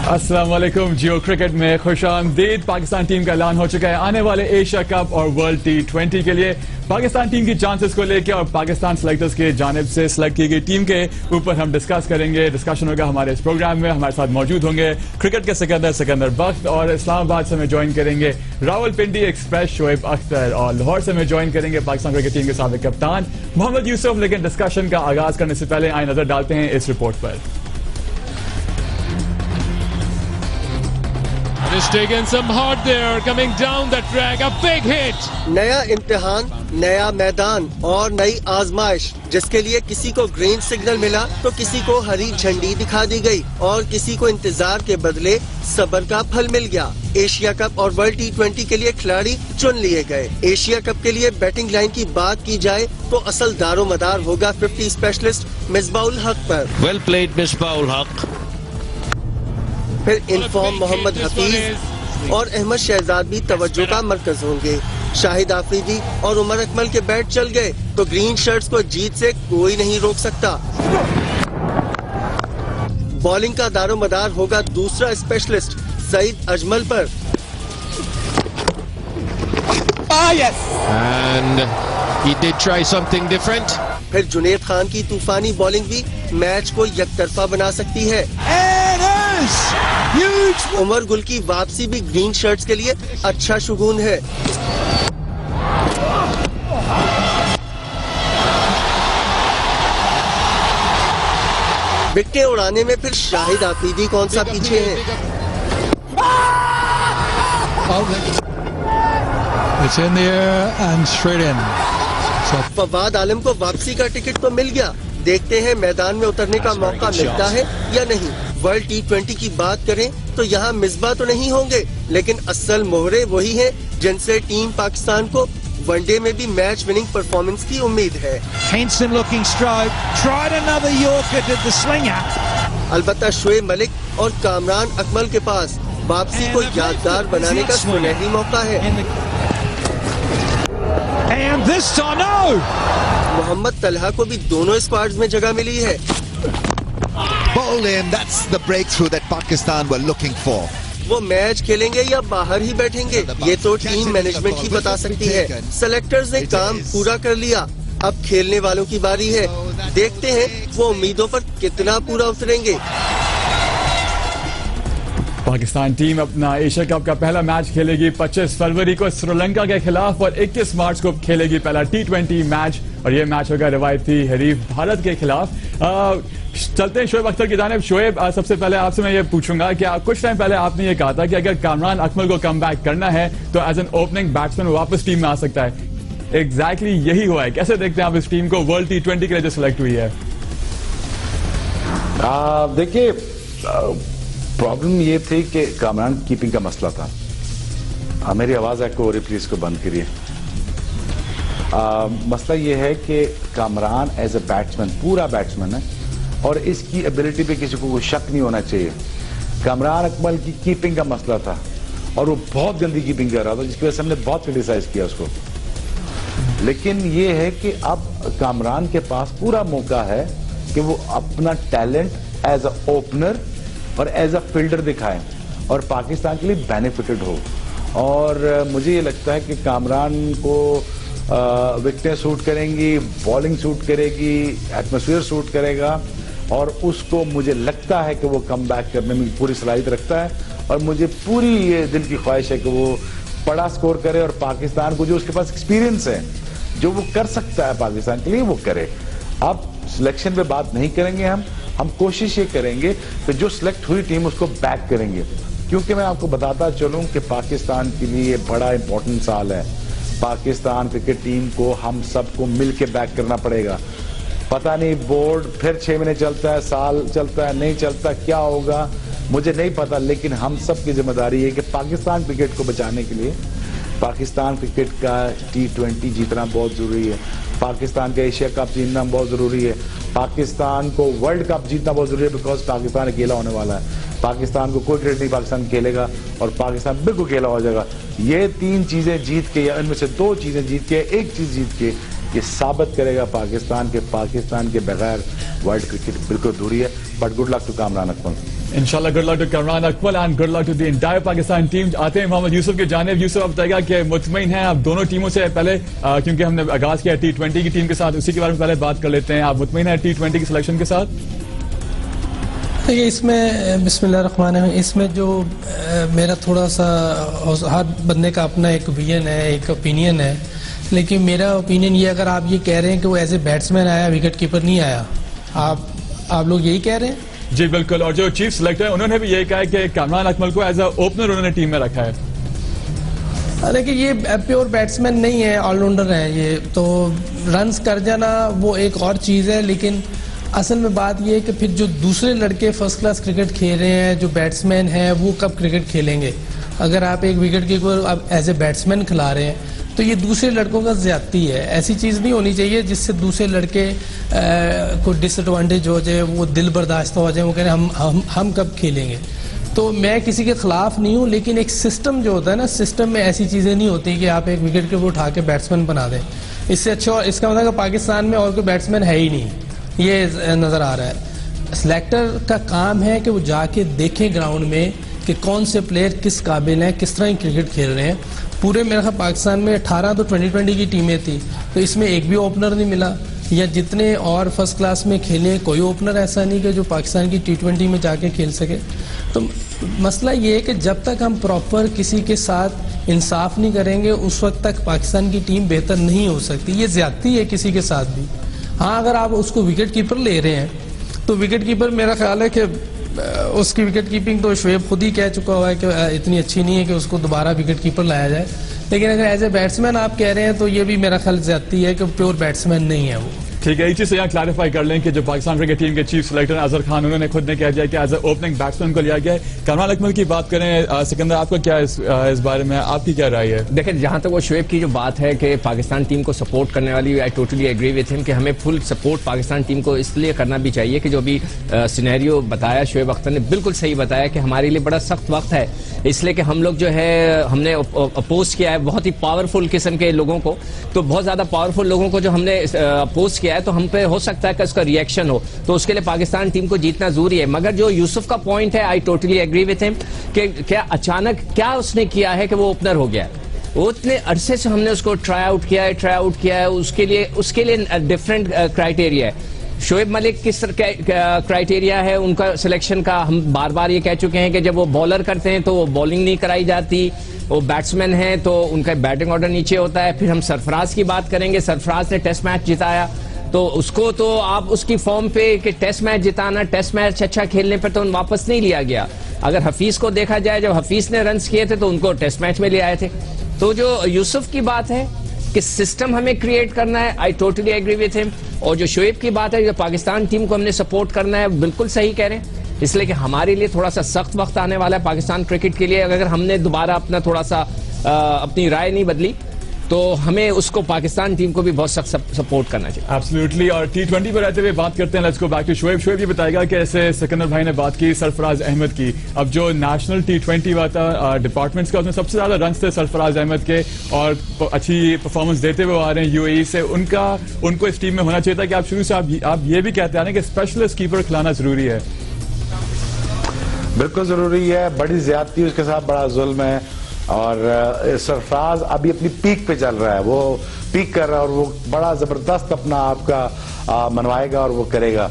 अस्सलाम वालेकुम। जियो क्रिकेट में खुशामदीद। पाकिस्तान टीम का ऐलान हो चुका है आने वाले एशिया कप और वर्ल्ड T20 के लिए। पाकिस्तान टीम की चांसेस को लेकर और पाकिस्तान सेलेक्टर्स की जानिब से सिलेक्ट की गई टीम के ऊपर हम डिस्कस करेंगे। डिस्कशन होगा हमारे इस प्रोग्राम में। हमारे साथ मौजूद होंगे क्रिकेट के सिकंदर बख्त, और इस्लामाबाद से हमें ज्वाइन करेंगे रावलपिंडी एक्सप्रेस शोएब अख्तर, और लाहौर से हमें ज्वाइन करेंगे पाकिस्तान क्रिकेट टीम के साबिक कप्तान मोहम्मद यूसुफ। लेकिन डिस्कशन का आगाज करने से पहले आए नजर डालते हैं इस रिपोर्ट पर। Just taking some hard there, coming down the track, a big hit. नया इम्तिहान, नया मैदान और नई आजमाइश, जिसके लिए किसी को ग्रीन सिग्नल मिला तो किसी को हरी झंडी दिखा दी गई और किसी को इंतजार के बदले सब्र का फल मिल गया। एशिया कप और वर्ल्ड T20 के लिए खिलाड़ी चुन लिए गए। एशिया कप के लिए बैटिंग लाइन की बात की जाए तो असल दारोमदार होगा 50 स्पेशलिस्ट मिसबाउल हक पर। Well played, मिसबाउल हक। फिर इनफॉर्म मोहम्मद हफीज और अहमद शहजाद भी तवज्जो का मरकज होंगे। शाहिद आफरीदी और उमर अकमल के बैट चल गए तो ग्रीन शर्ट्स को जीत से कोई नहीं रोक सकता। बॉलिंग का दारोमदार होगा दूसरा स्पेशलिस्ट सईद अजमल पर। And he did try something different. फिर जुनेद खान की तूफानी बॉलिंग भी मैच को यकतरफा बना सकती है। उमर गुल की वापसी भी ग्रीन शर्ट्स के लिए अच्छा शुगून है। विकेटें उड़ाने में फिर शाहिद आफरीदी कौन सा पीछे है। It's in the air and straight in. Fawad आलम को वापसी का टिकट तो मिल गया, देखते हैं मैदान में उतरने का मौका मिलता है या नहीं। वर्ल्ड T20 की बात करें तो यहाँ मिसबा तो नहीं होंगे, लेकिन असल मोहरे वही हैं जिनसे टीम पाकिस्तान को वनडे में भी मैच विनिंग परफॉर्मेंस की उम्मीद है। Handsome looking stroke, tried another Yorker, did the slinger. अलबत्ता शोएब मलिक और कामरान अकमल के पास वापसी को यादगार बनाने का सुनहरी मौका है। And this time, no! Mohammad Talha को भी दोनों स्क्वाड्स में जगह मिली है। Bowled in, that's the breakthrough that Pakistan were looking for. वो मैच खेलेंगे या बाहर ही बैठेंगे, ये तो टीम मैनेजमेंट ही बता सकती है। सेलेक्टर्स ने काम पूरा कर लिया, अब खेलने वालों की बारी है। देखते हैं वो उम्मीदों पर कितना पूरा उतरेंगे। पाकिस्तान टीम अपना एशिया कप का पहला मैच खेलेगी 25 फरवरी को श्रीलंका के खिलाफ, और 21 मार्च को खेलेगी पहला T20 मैच, और ये मैच होगा रिवायती हरीफ भारत के खिलाफ। चलते हैं शोएब अख्तर की जानिब। शोएब, सबसे पहले आपसे मैं ये पूछूंगा कि कुछ टाइम पहले आपने ये कहा था कि अगर कामरान अकमल को कम बैक करना है तो एज एन ओपनिंग बैट्समैन वापस टीम में आ सकता है। एग्जैक्टली यही हुआ है। कैसे देखते हैं आप इस टीम को वर्ल्ड T20 के लिए जो सिलेक्ट हुई है? देखिए, प्रॉब्लम ये थी कि कामरान कीपिंग का मसला था। मेरी आवाज आपको प्लीज को बंद करिए। मसला ये है कि कामरान एज ए बैट्समैन पूरा बैट्समैन है और इसकी एबिलिटी पे किसी को कोई शक नहीं होना चाहिए। कामरान अकमल की कीपिंग का मसला था और वो बहुत गंदी कीपिंग कर रहा था, जिसकी वजह से हमने बहुत क्रिटिसाइज किया उसको। लेकिन ये है कि अब कामरान के पास पूरा मौका है कि वो अपना टैलेंट एज अ ओपनर और एज अ फील्डर दिखाएं और पाकिस्तान के लिए बेनिफिटेड हो। और मुझे ये लगता है कि कामरान को विकेटें सूट करेंगी, बॉलिंग सूट करेगी, एटमॉस्फेयर सूट करेगा, और उसको मुझे लगता है कि वो कम बैक करने में पूरी सलाहियत रखता है। और मुझे पूरी ये दिल की ख्वाहिश है कि वो बड़ा स्कोर करे और पाकिस्तान को, जो उसके पास एक्सपीरियंस है, जो वो कर सकता है पाकिस्तान के लिए, वो करे। अब सिलेक्शन पे बात नहीं करेंगे हम कोशिश ये करेंगे कि जो सिलेक्ट हुई टीम उसको बैक करेंगे, क्योंकि मैं आपको बताता चलूं कि पाकिस्तान के लिए बड़ा इंपॉर्टेंट साल है। पाकिस्तान क्रिकेट टीम को हम सबको मिलके बैक करना पड़ेगा। पता नहीं बोर्ड फिर 6 महीने चलता है, साल चलता है, नहीं चलता, क्या होगा मुझे नहीं पता, लेकिन हम सब की जिम्मेदारी है कि पाकिस्तान क्रिकेट को बचाने के लिए पाकिस्तान क्रिकेट का T20 जीतना बहुत जरूरी है। पाकिस्तान का एशिया कप जीतना बहुत जरूरी है। पाकिस्तान को वर्ल्ड कप जीतना बहुत जरूरी है, बिकॉज पाकिस्तान अकेला होने वाला है। पाकिस्तान को कोई क्रिकेट नहीं पाकिस्तान खेलेगा और पाकिस्तान बिल्कुल अकेला हो जाएगा। ये 3 चीजें जीत के, या इनमें से 2 चीजें जीत के, एक चीज जीत के ये साबित करेगा पाकिस्तान के बगैर वर्ल्ड क्रिकेट बिल्कुल अधूरी है. But good luck to Kamran Akmal. इंशाल्लाह good luck to Kamran Akmal and good luck to the entire Pakistan team. आते हैं मोहम्मद यूसुफ की जानिब. यूसुफ आप बताएगा कि मुतमईन हैं आप दोनों टीमों से. पहले क्योंकि हमने आगाज किया T20 की टीम के साथ, उसी के बारे में पहले बात कर लेते हैं. आप मुतमईन हैं T20 की सिलेक्शन के साथ? देखिए, इसमें बिस्मिल्लाहिर्रहमानिर्रहीम, इसमें जो मेरा थोड़ा सा, हर बंदे का अपना एक विजन है, एक ओपिनियन है. लेकिन मेरा ओपिनियन ये, अगर आप ये कह रहे हैं कि वो एज ए बैट्समैन आया, विकेट कीपर नहीं आया, आप लोग यही कह रहे हैं? जी बिल्कुल. और जो चीफ सिलेक्टर है उन्होंने भी यही कहा है कि कामरान अकमल को एज अ ओपनर उन्होंने टीम में रखा है. देखिए, ये प्योर बैट्समैन नहीं है, ऑलराउंडर है. ये तो रन्स कर जाना वो एक और चीज़ है, लेकिन असल में बात ये है कि फिर जो दूसरे लड़के फर्स्ट क्लास क्रिकेट खेल रहे हैं, जो बैट्समैन हैं, वो कब क्रिकेट खेलेंगे? अगर आप एक विकेट कीपर आप एज ए बैट्समैन खिला रहे हैं तो ये दूसरे लड़कों का ज्यादती है. ऐसी चीज़ नहीं होनी चाहिए जिससे दूसरे लड़के को डिसएडवांटेज हो जाए, वो दिल बर्दाश्त हो जाए, वो कह रहे हैं हम कब खेलेंगे. तो मैं किसी के खिलाफ नहीं हूँ, लेकिन एक सिस्टम जो होता है ना, सिस्टम में ऐसी चीज़ें नहीं होती कि आप एक विकेट कीपर उठा के बैट्समैन बना दें. इससे अच्छा, और इसका मतलब पाकिस्तान में और कोई बैट्समैन है ही नहीं, ये नज़र आ रहा है. सिलेक्टर का काम है कि वो जाके देखें ग्राउंड में कि कौन से प्लेयर किस काबिल हैं, किस तरह की क्रिकेट खेल रहे हैं. पूरे मेरे ख्याल पाकिस्तान में 18 तो 2020 की टीमें थी, तो इसमें एक भी ओपनर नहीं मिला. या जितने और फर्स्ट क्लास में खेले, कोई ओपनर ऐसा नहीं कि जो पाकिस्तान की T20 में जाके खेल सके. तो मसला ये है कि जब तक हम प्रॉपर किसी के साथ इंसाफ नहीं करेंगे, उस वक्त तक पाकिस्तान की टीम बेहतर नहीं हो सकती. ये ज्यादती है किसी के साथ भी. हाँ, अगर आप उसको विकेट कीपर ले रहे हैं तो विकेट कीपर मेरा ख्याल है कि उसकी विकेट कीपिंग तो शोएब खुद ही कह चुका हुआ है कि इतनी अच्छी नहीं है कि उसको दोबारा विकेट कीपर लाया जाए. लेकिन अगर एज ए बैट्समैन आप कह रहे हैं तो ये भी मेरा ख्याल ज्यादती है कि प्योर बैट्समैन नहीं है वो. ठीक है, एक चीज यहाँ क्लैरिफाई कर लें कि जो पाकिस्तान क्रिकेट टीम के चीफ सिलेक्टर अजहर खान, उन्होंने खुद ने कहा जाए कि एज ए ओपनिंग बैट्समैन को लिया गया है. कामरान अकमल की बात करें, सिकंदर आपका क्या इस बारे में, आपकी क्या राय है? देखिए, जहां तक वो शोएब की जो बात है कि पाकिस्तान टीम को सपोर्ट करने वाली, I totally agree with him कि हमें फुल सपोर्ट पाकिस्तान टीम को इसलिए करना भी चाहिए कि जो भी सिनेरियो बताया शोएब अख्तर ने, बिल्कुल सही बताया कि हमारे लिए बड़ा सख्त वक्त है. इसलिए कि हम लोग जो है, हमने अपोज किया है बहुत ही पावरफुल किस्म के लोगों को. तो बहुत ज्यादा पावरफुल लोगों को जो हमने अपोज किया है, तो हम पे हो सकता है कि उसका रिएक्शन हो. तो उसके लिए पाकिस्तान टीम को जीतना जरूरी है. मगर जो यूसुफ का पॉइंट है, I totally agree with him कि क्या अचानक क्या उसने किया है कि वो ओपनर हो गया. वो इतने अरसे से हमने उसको ट्राई आउट किया है. उसके लिए डिफरेंट क्राइटेरिया है. शोएब मलिक किस क्राइटेरिया है उनका सिलेक्शन का, हम बार बार ये कह चुके हैं कि जब वो बॉलर करते हैं तो वो बॉलिंग नहीं कराई जाती. वो बैट्समैन है तो उनका बैटिंग ऑर्डर नीचे होता है. फिर हम सरफराज की बात करेंगे. सरफराज ने टेस्ट मैच जिताया, तो उसको तो आप उसकी फॉर्म पे कि टेस्ट मैच जिताना, टेस्ट मैच अच्छा खेलने पर तो वापस नहीं लिया गया. अगर हफीज को देखा जाए, जब हफीज ने रन्स किए थे तो उनको टेस्ट मैच में ले आए थे. तो जो यूसुफ की बात है कि सिस्टम हमें क्रिएट करना है, I totally agree with him. और जो शोएब की बात है, जो पाकिस्तान टीम को हमने सपोर्ट करना है, बिल्कुल सही कह रहे हैं. इसलिए कि हमारे लिए थोड़ा सा सख्त वक्त आने वाला है पाकिस्तान क्रिकेट के लिए. अगर हमने दोबारा अपना थोड़ा सा अपनी राय नहीं बदली तो हमें उसको पाकिस्तान टीम को भी बहुत सख्त सपोर्ट करना चाहिए. एब्सोल्युटली. और T20 पर रहते हुए बात करते हैं. Let's go back to Shoaib. Shoaib ये बताएगा कि ऐसे सिकंदर भाई ने बात की सरफराज अहमद की. अब जो नेशनल T20 हुआ था डिपार्टमेंट्स का, उसमें सबसे ज्यादा रन्स थे सरफराज अहमद के, और अच्छी परफॉर्मेंस देते हुए आ रहे हैं UAE से. उनको इस टीम में होना चाहिए था कि आप शुरू से आप ये भी कहते आ रहे हैं कि स्पेशलिस्ट कीपर खिलाना जरूरी है. बिल्कुल जरूरी है. बड़ी ज्यादती उसके साथ, बड़ा जुल्म है. और सरफराज अभी अपनी पीक पे चल रहा है, वो पीक कर रहा है और वो बड़ा जबरदस्त अपना आपका मनवाएगा और वो करेगा.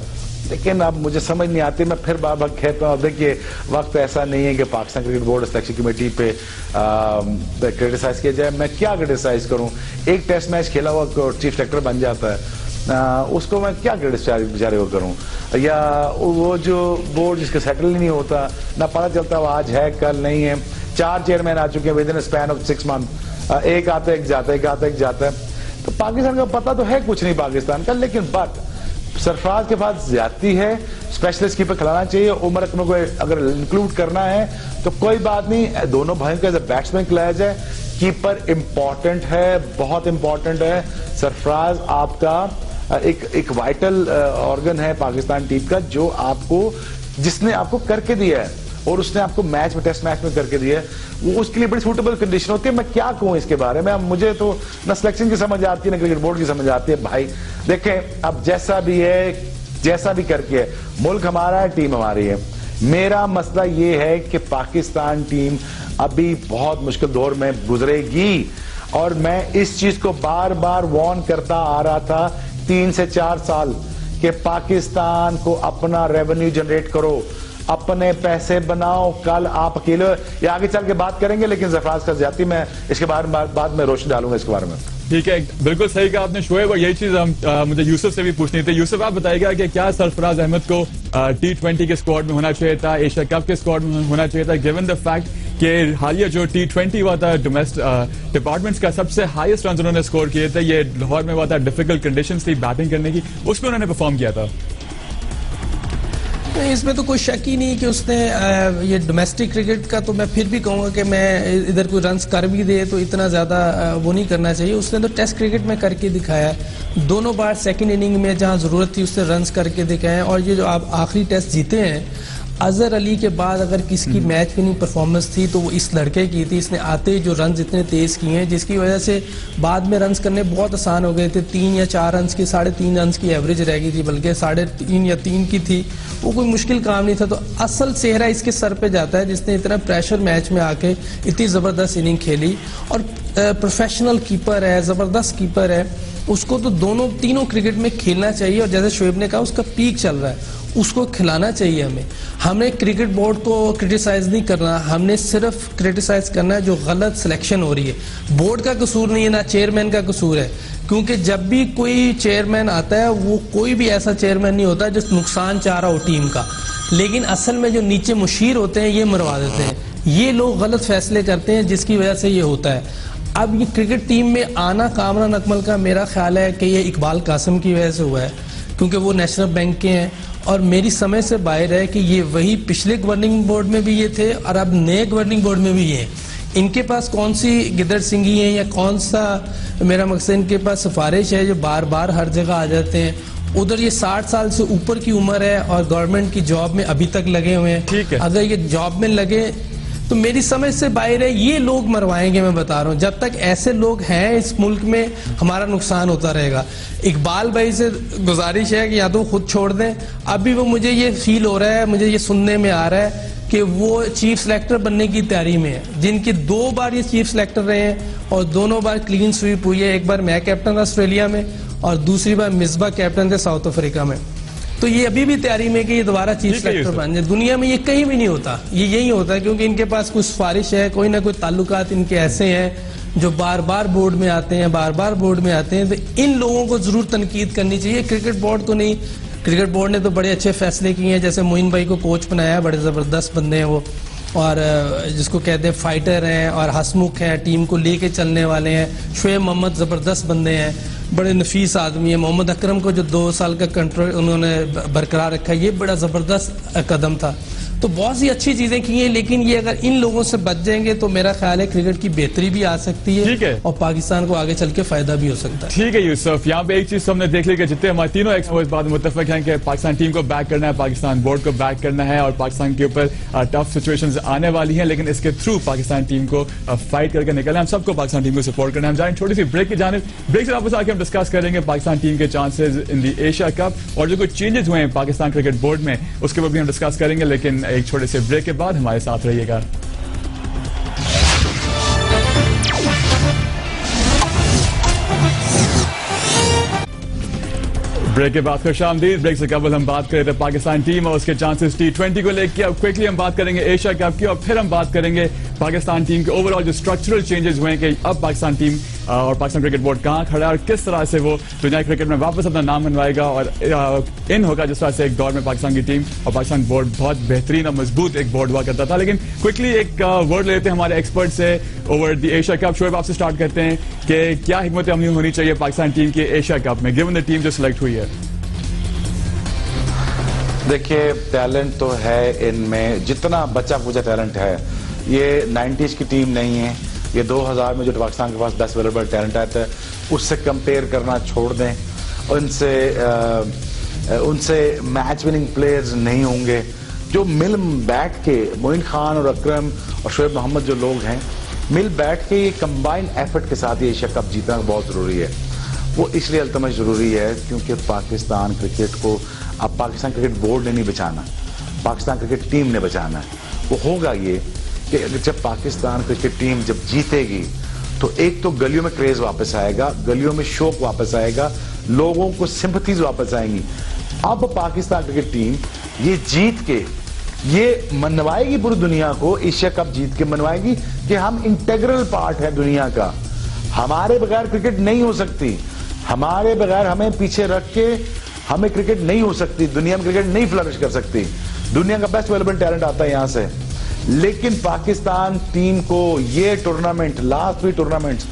लेकिन अब मुझे समझ नहीं आती, मैं फिर बार बार कहता हूँ, देखिए वक्त ऐसा नहीं है कि Pakistan cricket board selection committee पे क्रिटिसाइज किया जाए. मैं क्या क्रिटिसाइज करूँ? एक टेस्ट मैच खेला हुआ चीफ सेलेक्टर बन जाता है, उसको मैं क्या क्रिटिसाइज बेचारे को करूँ? या वो जो बोर्ड जिसका सेटल नहीं होता, ना पता चलता वो आज है कल नहीं है. 4 चेयरमैन आ चुके हैं with in span of 6 month. एक आता है एक जाता है, एक आता है एक जाता है. तो पाकिस्तान का पता तो है कुछ नहीं पाकिस्तान का. लेकिन बट सरफराज के पास ज्यादती है. स्पेशलिस्ट कीपर खिलाना चाहिए. उमर अकमल को अगर इंक्लूड करना है तो कोई बात नहीं, दोनों भाइयों को एज ए बैट्समैन खिलाया जाए. कीपर इंपॉर्टेंट है, बहुत इंपॉर्टेंट है. सरफराज आपका एक वाइटल ऑर्गन है पाकिस्तान टीम का, जो जिसने आपको करके दिया है. और उसने आपको मैच में, टेस्ट मैच में करके दिया, वो उसके लिए बड़ी सूटेबल कंडीशन होती है। मैं क्या कहूं इसके बारे में, मुझे तो ना सिलेक्शन की समझ आती है ना क्रिकेट बोर्ड की समझ आती है। भाई देखें, अब जैसा भी है, जैसा भी करके है, मुल्क हमारा है, टीम हमारी है। मेरा मसला ये है कि पाकिस्तान टीम अभी बहुत मुश्किल दौर में गुजरेगी, और मैं इस चीज को बार बार वार्न करता आ रहा था 3 से 4 साल कि पाकिस्तान को अपना रेवेन्यू जनरेट करो, अपने पैसे बनाओ। कल आप अकेले या आगे चल के बात करेंगे, लेकिन जफराज का ज्यादा मैं इसके बारे में बाद में रोशनी डालूंगा इसके बारे में। ठीक है, बिल्कुल सही कहा आपने शोएब, और यही चीज मुझे यूसुफ से भी पूछनी थी। यूसुफ, आप बताइएगा कि क्या सरफराज अहमद को T20 के स्क्वाड में होना चाहिए था, एशिया कप के स्क्वाड में होना चाहिए था, गिवन द फैक्ट कि हालिया जो T20 हुआ था, डोमेस्टिक डिपार्टमेंट्स का सबसे हाईएस्ट रन उन्होंने स्कोर किए थे, ये लाहौर में हुआ था, डिफिकल्ट कंडीशंस थी बैटिंग करने की, उसमें उन्होंने परफॉर्म किया था। इसमें तो कोई शक ही नहीं कि उसने ये डोमेस्टिक क्रिकेट का, तो मैं फिर भी कहूंगा कि मैं इधर कोई रन्स कर भी दे तो इतना ज्यादा वो नहीं करना चाहिए। उसने तो टेस्ट क्रिकेट में करके दिखाया, दोनों बार सेकंड इनिंग में जहां जरूरत थी उसने रन्स करके दिखाए। और ये जो आप आखिरी टेस्ट जीते हैं, अजहर अली के बाद अगर किसी की मैच विनिंग परफॉर्मेंस थी तो वो इस लड़के की थी। इसने आते ही जो रन्स इतने तेज किए हैं, जिसकी वजह से बाद में रन्स करने बहुत आसान हो गए थे। 3 या 4 रन्स की, 3.5 रन्स की एवरेज रह गई थी, बल्कि 3.5 या 3 की थी। वो कोई मुश्किल काम नहीं था। तो असल सेहरा इसके सर पे जाता है जिसने इतना प्रेशर मैच में आके इतनी जबरदस्त इनिंग खेली, और प्रोफेशनल कीपर है, जबरदस्त कीपर है। उसको तो तीनों क्रिकेट में खेलना चाहिए, और जैसे शोएब ने कहा उसका पीक चल रहा है, उसको खिलाना चाहिए। हमें क्रिकेट बोर्ड को क्रिटिसाइज नहीं करना, हमने सिर्फ क्रिटिसाइज करना है जो गलत सिलेक्शन हो रही है। बोर्ड का कसूर नहीं है, ना चेयरमैन का कसूर है, क्योंकि जब भी कोई चेयरमैन आता है वो कोई भी ऐसा चेयरमैन नहीं होता जो नुकसान चाह रहा हो टीम का, लेकिन असल में जो नीचे मुशीर होते हैं ये मरवा देते हैं, ये लोग गलत फैसले करते हैं, जिसकी वजह से ये होता है। अब ये क्रिकेट टीम में आना कामरान अकमल का मेरा ख्याल है कि ये इकबाल कासिम की वजह से हुआ है, क्योंकि वो नेशनल बैंक के हैं, और मेरी समझ से बाहर है कि ये वही पिछले गवर्निंग बोर्ड में भी ये थे और अब नए गवर्निंग बोर्ड में भी ये हैं। इनके पास कौन सी गिदड़ सिंगी है या कौन सा, मेरा मकसद इनके पास सिफारिश है जो बार बार हर जगह आ जाते हैं। उधर ये 60 साल से ऊपर की उम्र है और गवर्नमेंट की जॉब में अभी तक लगे हुए हैं। ठीक है, अगर ये जॉब में लगे तो मेरी समझ से बाहर है ये लोग मरवाएंगे। मैं बता रहा हूँ, जब तक ऐसे लोग हैं इस मुल्क में हमारा नुकसान होता रहेगा। इकबाल भाई से गुजारिश है कि या तो खुद छोड़ दें। अभी वो, मुझे ये फील हो रहा है, मुझे ये सुनने में आ रहा है कि वो चीफ सेलेक्टर बनने की तैयारी में है, जिनके 2 बार ये चीफ सेलेक्टर रहे हैं और दोनों बार क्लीन स्वीप हुई है। एक बार मैं कैप्टन ऑस्ट्रेलिया में और दूसरी बार मिसबा कैप्टन थे साउथ अफ्रीका में। तो ये अभी भी तैयारी में कि ये दोबारा चीफ सेलेक्टर बन जाए। दुनिया में ये कहीं भी नहीं होता, ये यही होता है, क्योंकि इनके पास कुछ सिफारिश है, कोई ना कोई ताल्लुकात इनके ऐसे हैं जो बार बार बोर्ड में आते हैं, बार बार बोर्ड में आते हैं। तो इन लोगों को जरूर तनकीद करनी चाहिए, क्रिकेट बोर्ड को नहीं। क्रिकेट बोर्ड ने तो बड़े अच्छे फैसले किए हैं, जैसे मोइन भाई को कोच बनाया, बड़े जबरदस्त बंदे हैं वो, और जिसको कहते हैं फाइटर हैं और हसमुख हैं, टीम को लेके चलने वाले हैं। शोएब मोहम्मद जबरदस्त बंदे हैं, बड़े नफीस आदमी है। मोहम्मद अकरम को जो 2 साल का कंट्रोल उन्होंने बरकरार रखा, ये बड़ा जबरदस्त कदम था। तो बहुत सी अच्छी चीजें की हैं, लेकिन ये अगर इन लोगों से बच जाएंगे तो मेरा ख्याल है क्रिकेट की बेहतरी भी आ सकती है, ठीक है, और पाकिस्तान को आगे चल के फायदा भी हो सकता है। ठीक है यूसुफ, यहाँ पे एक चीज हमने देख ली कि जितने हमारे तीनों एक्सपर्ट इस बात में मुत्तफिक हैं कि पाकिस्तान टीम को बैक करना है, पाकिस्तान बोर्ड को बैक करना है, और पाकिस्तान के ऊपर टफ सिचुएशंस आने वाली हैं, लेकिन इसके थ्रू पाकिस्तान टीम को फाइट करके निकलना है। हम सबको पाकिस्तान टीम को सपोर्ट करना है। हम जाएंगे छोटी सी ब्रेक की जानिब, ब्रेक से वापस आके हम डिस्कस करेंगे पाकिस्तान टीम के chances in the Asia cup, और जो कुछ चेंजेस हुए हैं पाकिस्तान क्रिकेट बोर्ड में उसके ऊपर भी हम डिस्कस करेंगे, लेकिन एक छोटे से ब्रेक के बाद हमारे साथ रहिएगा। ब्रेक के बाद खुशामदीद। ब्रेक से कबल हम बात कर रहे थे पाकिस्तान टीम और उसके चांसेस T20 को लेकर। अब क्विकली हम बात करेंगे एशिया कप की, और फिर हम बात करेंगे पाकिस्तान टीम के ओवरऑल जो स्ट्रक्चरल चेंजेस हुए हैं कि अब पाकिस्तान टीम और पाकिस्तान क्रिकेट बोर्ड कहां खड़ा है और किस तरह से वो दुनिया क्रिकेट में वापस अपना नाम बनवाएगा और इन होगा जिस तरह से एक दौर में पाकिस्तान की टीम और पाकिस्तान बोर्ड बहुत बेहतरीन और मजबूत एक बोर्ड हुआ करता था। लेकिन क्विकली एक वर्ड लेते हैं हमारे एक्सपर्ट से over the Asia cup. Shoaib, आपसे स्टार्ट करते हैं कि क्या हिकमत अमली होनी चाहिए पाकिस्तान टीम की एशिया कप में, गिवन द टीम जो सिलेक्ट हुई है? देखिए, टैलेंट तो है इनमें, जितना बचा कुचा टैलेंट है। ये 90s की टीम नहीं है, ये 2000 में जो पाकिस्तान के पास 10 अवेलेबल टैलेंट आया था उससे कंपेयर करना छोड़ दें। उनसे मैच विनिंग प्लेयर्स नहीं होंगे, जो मिल बैठ के मोइन खान और अकरम और शोएब मोहम्मद जो लोग हैं, मिल बैठ के ये कंबाइंड एफर्ट के साथ ये एशिया कप जीतना बहुत जरूरी है। वो इसलिए अल्तमश जरूरी है क्योंकि पाकिस्तान क्रिकेट को अब पाकिस्तान क्रिकेट बोर्ड ने नहीं बचाना, पाकिस्तान क्रिकेट टीम ने बचाना है। वो होगा ये कि जब पाकिस्तान क्रिकेट टीम जब जीतेगी तो एक तो गलियों में क्रेज वापस आएगा, गलियों में शौक वापस आएगा, लोगों को सिंपैथीज वापस आएंगी। अब पाकिस्तान क्रिकेट टीम ये जीत के ये मनवाएगी पूरी दुनिया को, एशिया कप जीत के मनवाएगी कि हम इंटेग्रल पार्ट है दुनिया का, हमारे बगैर क्रिकेट नहीं हो सकती, हमारे बगैर हमें पीछे रख के हमें क्रिकेट नहीं हो सकती, दुनिया में क्रिकेट नहीं फ्लरिश कर सकती। दुनिया का बेस्ट अवेलेबल टैलेंट आता है यहां से। लेकिन पाकिस्तान टीम को ये टूर्नामेंट, लास्ट 3 टूर्नामेंट्स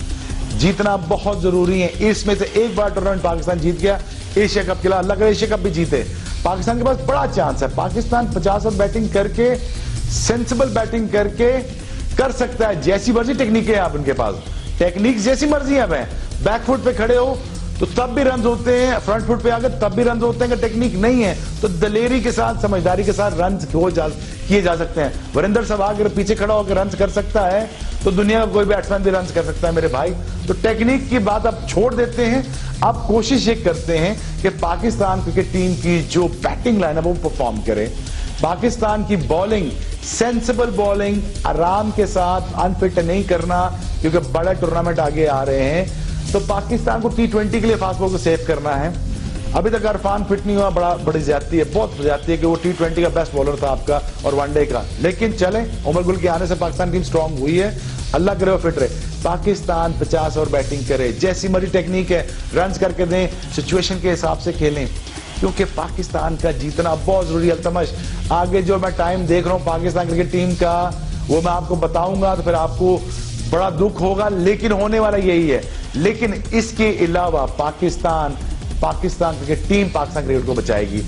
जीतना बहुत जरूरी है। इसमें से एक बार टूर्नामेंट पाकिस्तान जीत गया एशिया कप के लिए, अल्लाह करे एशिया कप भी जीते, पाकिस्तान के पास बड़ा चांस है। पाकिस्तान 50 ओवर बैटिंग करके, सेंसिबल बैटिंग करके कर सकता है। जैसी मर्जी टेक्निक है आप उनके पास, टेक्निक जैसी मर्जी है, बैकफुट पे खड़े हो तो तब भी रन होते हैं, फ्रंट फुट पे आकर तब भी रन होते हैं। टेक्निक नहीं है तो दलेरी के साथ, समझदारी के साथ रन किए जा सकते हैं। वरिंदर सहवाग अगर पीछे खड़ा होकर रन कर सकता है तो दुनिया का कोई बैट्समैन भी रन कर सकता है मेरे भाई। तो टेक्निक की बात अब छोड़ देते हैं, अब कोशिश ये करते हैं कि पाकिस्तान क्रिकेट टीम की जो बैटिंग लाइन है वो परफॉर्म करे। पाकिस्तान की बॉलिंग, सेंसिबल बॉलिंग, आराम के साथ, अनफिट नहीं करना क्योंकि बड़ा टूर्नामेंट आगे आ रहे हैं। तो पाकिस्तान को T20 के लिए फास्ट बॉल को सेव करना है। अभी तक इरफान फिट नहीं हुआ, बड़ी ज्यादती है, बहुत ज्यादती है कि वो T20 का बेस्ट बॉलर था आपका और वनडे का। लेकिन चले, उमर गुल के आने से पाकिस्तान टीम स्ट्रांग हुई है, अल्लाह करे वो फिट रहे। पाकिस्तान 50 ओवर बैटिंग करे, जैसी मर्जी टेक्निक है, रन करके दें, सिचुएशन के हिसाब से खेलें, क्योंकि पाकिस्तान का जीतना बहुत जरूरी है। अल्तमश, आगे जो मैं टाइम देख रहा हूं पाकिस्तान क्रिकेट टीम का वो मैं आपको बताऊंगा तो फिर आपको बड़ा दुख होगा, लेकिन होने वाला यही है। लेकिन इसके अलावा Pakistan cricket team Pakistan cricket को बचाएगी,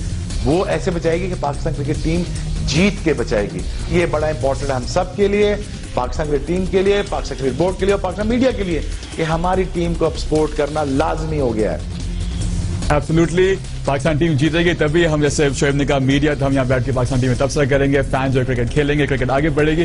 वो ऐसे बचाएगी कि पाकिस्तान क्रिकेट टीम जीत के बचाएगी। ये बड़ा इंपॉर्टेंट है हम सब के लिए, पाकिस्तान क्रिकेट टीम के लिए, पाकिस्तान क्रिकेट बोर्ड के लिए और पाकिस्तान मीडिया के लिए कि हमारी टीम को अब सपोर्ट करना लाजमी हो गया है। एब्सोल्युटली, पाकिस्तान टीम जीतेगी तभी हम, जैसे शोएब ने कहा, मीडिया तो हम यहाँ बैठ के पाकिस्तान टीम में तबसरा करेंगे, फैंस जो क्रिकेट खेलेंगे, क्रिकेट आगे बढ़ेगी।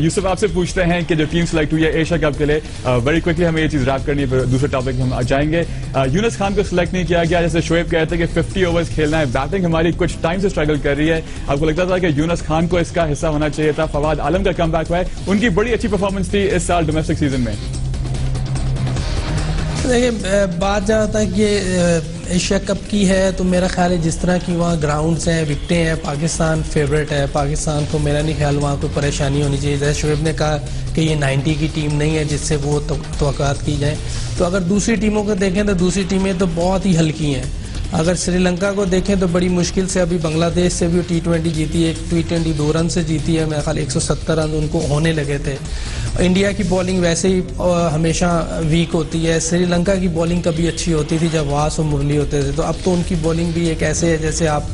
यूसुफ, आपसे पूछते हैं कि जो टीम सेलेक्ट हुई है एशिया कप के लिए, वेरी क्विकली हमें ये चीज रैप करनी है, फिर दूसरे टॉपिक में हम आ जाएंगे। यूनुस खान को सिलेक्ट नहीं किया गया, जैसे शोएब कहते हैं कि 50 ओवर्स खेलना है, बैटिंग हमारी कुछ टाइम से स्ट्रगल कर रही है। आपको लगता था कि यूनुस खान को इसका हिस्सा होना चाहिए था? फवाद आलम का कमबैक हुआ है, उनकी बड़ी अच्छी परफॉर्मेंस थी इस साल डोमेस्टिक सीजन में। देखिए, बात जहाँ तक ये एशिया कप की है तो मेरा ख्याल है जिस तरह की वहाँ ग्राउंड्स हैं, विकटें हैं, पाकिस्तान फेवरेट है। पाकिस्तान को मेरा नहीं ख्याल वहाँ कोई परेशानी होनी चाहिए। जैसे शोएब ने कहा कि ये 90 की टीम नहीं है जिससे वो तवक्कात की जाए, तो अगर दूसरी टीमों को देखें तो दूसरी टीमें तो बहुत ही हल्की हैं। अगर श्रीलंका को देखें तो बड़ी मुश्किल से अभी बांग्लादेश से भी T20 जीती है, T20 2 रन से जीती है, मेरा ख्याल 170 रन उनको होने लगे थे। इंडिया की बॉलिंग वैसे ही हमेशा वीक होती है। श्रीलंका की बॉलिंग कभी अच्छी होती थी जब वास और मुरली होते थे, तो अब तो उनकी बॉलिंग भी एक ऐसे है जैसे आप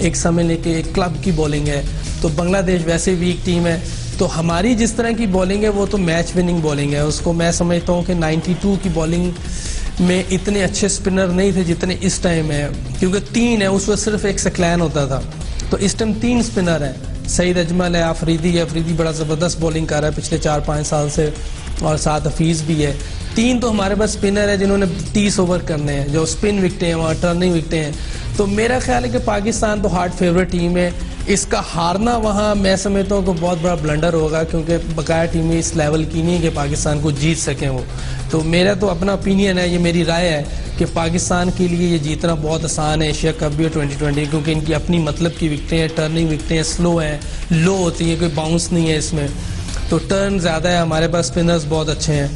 एक समय लेके एक क्लब की बॉलिंग है। तो बांग्लादेश वैसे वीक टीम है, तो हमारी जिस तरह की बॉलिंग है वो तो मैच विनिंग बॉलिंग है। उसको मैं समझता हूँ कि 92 की बॉलिंग में इतने अच्छे स्पिनर नहीं थे जितने इस टाइम है, क्योंकि 3 है, उस वक्त सिर्फ एक सकलैन होता था। तो इस टाइम 3 स्पिनर हैं, सईद अजमल है, अफरीदी बड़ा ज़बरदस्त बॉलिंग कर रहा है पिछले 4-5 साल से, और साथ हफीज़ भी है। 3 तो हमारे पास स्पिनर है जिन्होंने 30 ओवर करने हैं, जो स्पिन विकटें हैं, वहाँ टर्निंग विकटें हैं। तो मेरा ख्याल है कि पाकिस्तान तो हार्ड फेवरेट टीम है, इसका हारना वहाँ मैं समझता हूँ कि बहुत बड़ा ब्लंडर होगा, क्योंकि बकाया टीमें इस लेवल की नहीं है कि पाकिस्तान को जीत सकें वो। तो मेरा तो अपना ओपिनियन है, ये मेरी राय है कि पाकिस्तान के लिए ये जीतना बहुत आसान है, एशिया कप भी और 2020, क्योंकि इनकी अपनी मतलब की विकटें हैं, टर्निंग विकटें हैं, स्लो हैं, लो होती है, कोई बाउंस नहीं है इसमें, तो टर्न ज़्यादा है। हमारे पास स्पिनर्स बहुत अच्छे हैं,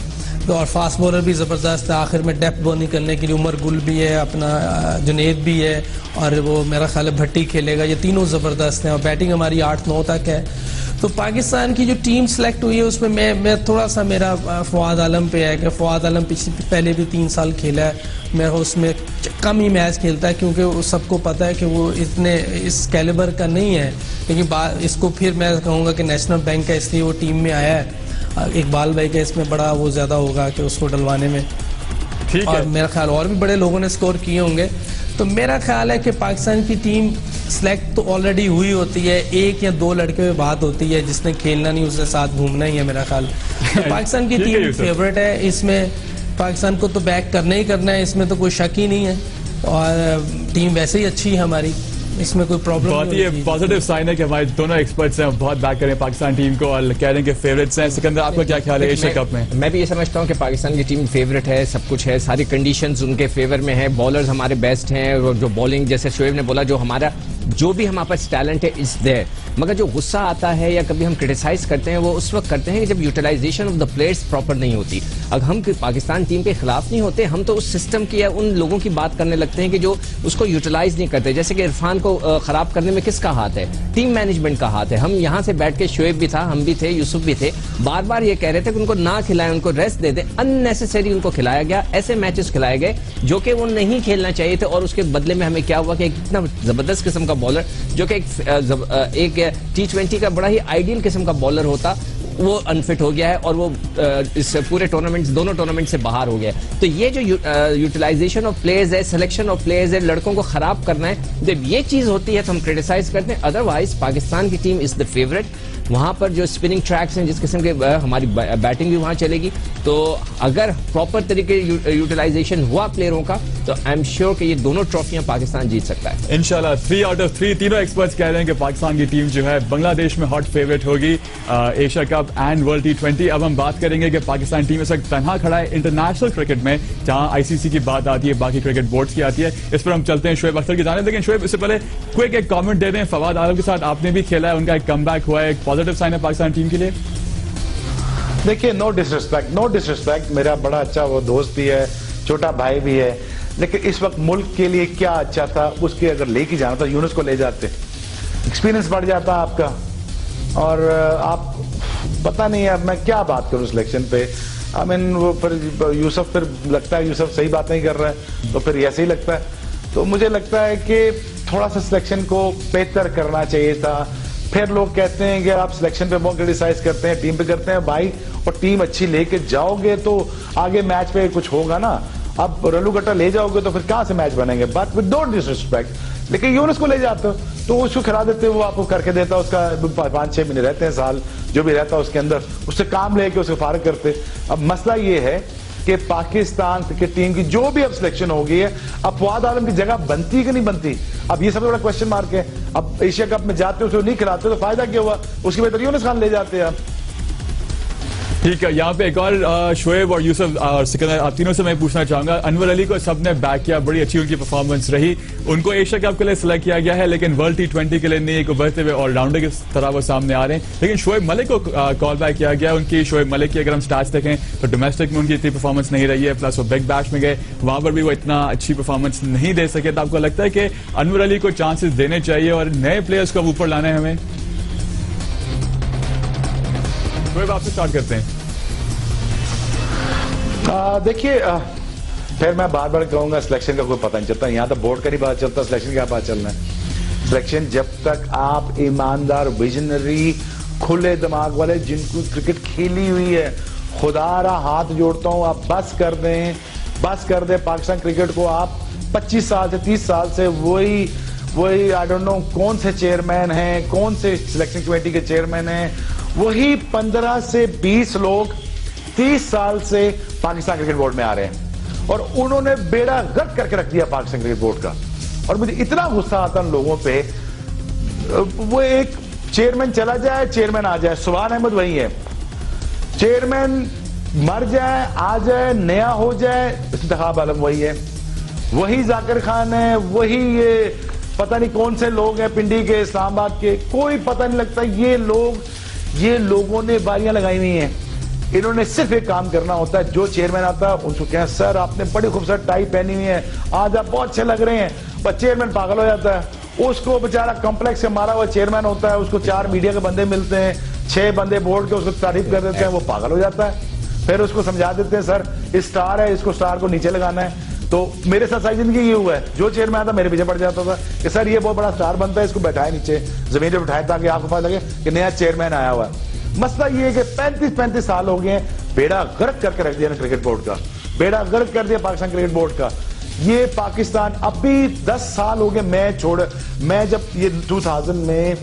तो और फास्ट बॉलर भी ज़बरदस्त है। आखिर में डेप्थ बॉलिंग करने के लिए उमर गुल भी है, अपना जुनेद भी है, और वो मेरा ख्याल है भट्टी खेलेगा। ये तीनों ज़बरदस्त हैं और बैटिंग हमारी 8-9 तक है। तो पाकिस्तान की जो टीम सेलेक्ट हुई है उसमें मैं थोड़ा सा मेरा फवाद आलम पे है कि फवाद आलम पहले भी 3 साल खेला है, मैं उसमें कम ही मैच खेलता है, क्योंकि सबको पता है कि वो इतने इस कैलिबर का नहीं है। लेकिन इसको फिर मैं कहूँगा कि नेशनल बैंक का इसलिए वो टीम में आया है। इकबाल भाई का इसमें बड़ा वो ज़्यादा होगा कि उसको डलवाने में, ठीक और है। मेरा ख्याल और भी बड़े लोगों ने स्कोर किए होंगे। तो मेरा ख्याल है कि पाकिस्तान की टीम सिलेक्ट तो ऑलरेडी हुई होती है, एक या दो लड़के में बात होती है, जिसने खेलना नहीं उसके साथ घूमना ही है मेरा ख्याल। तो पाकिस्तान की टीम फेवरेट है, इसमें पाकिस्तान को तो बैक करना ही करना है, इसमें तो कोई शक ही नहीं है। और टीम वैसे ही अच्छी है हमारी, इसमें कोई प्रॉब्लम बहुत ही पॉजिटिव साइन है कि हमारे दोनों एक्सपर्ट्स हैं बहुत बैक करें पाकिस्तान टीम को और कह रहे हैं कि फेवरेट्स हैं। सिकंदर, आपका क्या ख्याल है एशिया कप में? मैं भी ये समझता हूँ कि पाकिस्तान की टीम फेवरेट है, सब कुछ है, सारी कंडीशंस उनके फेवर में है, बॉलर्स हमारे बेस्ट हैं, जो बॉलिंग जैसे शोएब ने बोला, जो हमारा जो भी हमारे पास टैलेंट है इज देयर। मगर जो गुस्सा आता है या कभी हम क्रिटिसाइज करते हैं वो उस वक्त करते हैं कि जब utilisation of the players proper नहीं होती। अब हम पाकिस्तान टीम के खिलाफ नहीं होते, हम तो उस सिस्टम की या उन लोगों की बात करने लगते हैं कि जो उसको यूटिलाइज नहीं करते। जैसे कि इरफान को खराब करने में किसका हाथ है? टीम मैनेजमेंट का हाथ है। हम यहाँ से बैठ के, शोएब भी था, हम भी थे, यूसुफ भी थे, बार बार ये कह रहे थे कि उनको ना खिलाएं, उनको रेस्ट दे दे। अननेसेसरी उनको खिलाया गया, ऐसे मैचेस खिलाए गए जो कि वो नहीं खेलना चाहिए थे। और उसके बदले में हमें क्या हुआ कि इतना जबरदस्त किस्म का बॉलर जो कि एक T20 का बड़ा ही आइडियल किस्म का बॉलर होता, वो अनफिट हो गया है और वो इस पूरे टूर्नामेंट, दोनों टूर्नामेंट से बाहर हो गया है। तो ये जो यूटिलाइजेशन ऑफ प्लेयर्स है, सिलेक्शन ऑफ प्लेयर्स है, लड़कों को खराब करना है, जब ये चीज होती है तो हम क्रिटिसाइज करते हैं। अदरवाइज पाकिस्तान की टीम इज द फेवरेट। वहां पर जो स्पिनिंग ट्रैक्स हैं, जिस किस्म के हमारी बैटिंग भी वहां चलेगी, तो अगर प्रॉपर तरीके यूटिलाइजेशन हुआ प्लेयरों का तो आई एम श्योर कि ये दोनों ट्रॉफियां पाकिस्तान जीत सकता है इंशाल्लाह। 3 आउट ऑफ 3 तीनों एक्सपर्ट्स कह रहे हैं कि पाकिस्तान की टीम जो है बांग्लादेश में हॉट फेवरेट होगी Asia cup and world T20। अब हम बात करेंगे कि पाकिस्तान टीम इस वक्त तनहा खड़ा है इंटरनेशनल क्रिकेट में, जहां ICC की बात आती है, बाकी क्रिकेट बोर्ड्स की आती है। इस पर हम चलते हैं शोएब अख्तर की जानिब। लेकिन शोएब, इससे पहले क्विक एक कमेंट दे दें, फवाद आलम के साथ आपने भी खेला है, उनका एक कमबैक हुआ है, एक पॉजिटिव साइन है पाकिस्तान टीम के लिए? देखिए, नो डिसरिस्पेक्ट, मेरा बड़ा अच्छा वो दोस्त भी है, छोटा भाई भी है, लेकिन इस वक्त मुल्क के लिए क्या अच्छा था उसके अगर लेके जाना था यूनुस को ले जाते, एक्सपीरियंस बढ़ जाता आपका। और आप पता नहीं है, अब मैं क्या बात करूं सिलेक्शन पे। आई मीन वो फिर यूसुफ, फिर लगता है यूसुफ सही बात नहीं कर रहा है, तो फिर ऐसे ही लगता है। तो मुझे लगता है कि थोड़ा सा सिलेक्शन को बेहतर करना चाहिए था। फिर लोग कहते हैं कि आप सिलेक्शन पे बहुत क्रिटिसाइज करते हैं, टीम पे करते हैं भाई, और टीम अच्छी लेके जाओगे तो आगे मैच पे कुछ होगा ना। अब रलू गट्टा ले जाओगे तो फिर कहां से मैच बनेंगे? बट विद डोंट डिसरिस्पेक्ट, लेकिन यूनुस को ले जाते हो तो उसको खिला देते, वो आपको करके देता, उसका 5-6 महीने रहते हैं, साल जो भी रहता है उसके अंदर, उससे काम लेके उसको फारिग करते। अब मसला ये है कि पाकिस्तान क्रिकेट टीम की जो भी अब सिलेक्शन हो गई है, अब फवाद आलम की जगह बनती कि नहीं बनती, अब ये सबसे बड़ा क्वेश्चन मार्क है। अब एशिया कप में जाते उसको नहीं खिलाते तो फायदा क्या हुआ? उसकी बेहतर यूनुस खान ले जाते हैं आप। ठीक है, यहाँ पे एक और शोएब और यूसुफ और सिकंदर, आप तीनों से मैं पूछना चाहूंगा। अनवर अली को सबने बैक किया, बड़ी अच्छी उनकी परफॉर्मेंस रही, उनको एशिया कप के लिए सिलेक्ट किया गया है, लेकिन वर्ल्ड T20 के लिए नहीं, एक उभरते हुए ऑलराउंडर की तरह वो सामने आ रहे हैं। लेकिन शोएब मलिक को कॉल बैक किया गया। उनकी शोएब मलिक की अगर हम स्टैट्स देखें तो डोमेस्टिक में उनकी इतनी परफॉर्मेंस नहीं रही है, प्लस वो बिग बैश में गए, वहां पर भी वो इतना अच्छी परफॉर्मेंस नहीं दे सके। तो आपको लगता है कि अनवर अली को चांसेस देने चाहिए और नए प्लेयर्स को ऊपर लाना है हमें? शोएब, आपसे स्टार्ट करते हैं। देखिए, फिर मैं बार बार कहूंगा सिलेक्शन का कोई पता नहीं चलता, यहाँ तो बोर्ड का नहीं पता चलता, सिलेक्शन का पता चलना है। सिलेक्शन जब तक आप ईमानदार, विजनरी, खुले दिमाग वाले, जिनको क्रिकेट खेली हुई है, खुदारा हाथ जोड़ता हूं, आप बस कर दें पाकिस्तान क्रिकेट को। आप 25 साल से 30 साल से वही आई डोंट नो कौन से चेयरमैन हैं, कौन से सिलेक्शन कमेटी के चेयरमैन हैं, वही 15 से 20 लोग 30 साल से पाकिस्तान क्रिकेट बोर्ड में आ रहे हैं और उन्होंने बेड़ा गर्क करके रख दिया पाकिस्तान क्रिकेट बोर्ड का। और मुझे इतना गुस्सा आता है लोगों पे, वो एक चेयरमैन चला जाए, चेयरमैन आ जाए, सुभान अहमद वही है, चेयरमैन मर जाए, आ जाए, नया हो जाए, इफ्तिखार आलम वही है, वही जाकिर खान है, वही ये पता नहीं कौन से लोग हैं पिंडी के, इस्लामाबाद के, कोई पता नहीं लगता। ये लोगों ने बारियां लगाई हुई हैं, इन्होंने सिर्फ एक काम करना होता है, जो चेयरमैन आता है उनको कहें सर आपने बड़ी खूबसूरत टाई पहनी हुई है, आज आप बहुत अच्छे लग रहे हैं, पर चेयरमैन पागल हो जाता है। उसको बेचारा कॉम्प्लेक्स से मारा हुआ चेयरमैन होता है, उसको 4 मीडिया के बंदे मिलते हैं, 6 बंदे बोर्ड के उसको तारीफ कर देते हैं, वो पागल हो जाता है। फिर उसको समझा देते हैं सर स्टार है, इसको स्टार को नीचे लगाना है। तो मेरे साथ सारी जिंदगी ये हुआ है, जो चेयरमैन आता मेरे पीछे पड़ जाता था कि सर ये बहुत बड़ा स्टार बनता है, इसको बैठाए नीचे जमीन पे बैठाए ताकि आपको पता लगे कि नया चेयरमैन आया हुआ है। मसला ये है कि 35 साल हो गए हैं, बेड़ा गर्क करके रख दिया ना क्रिकेट बोर्ड का, बेड़ा गर्क कर दिया पाकिस्तान क्रिकेट बोर्ड का। ये पाकिस्तान अभी 10 साल हो गए मैं जब ये 2000 में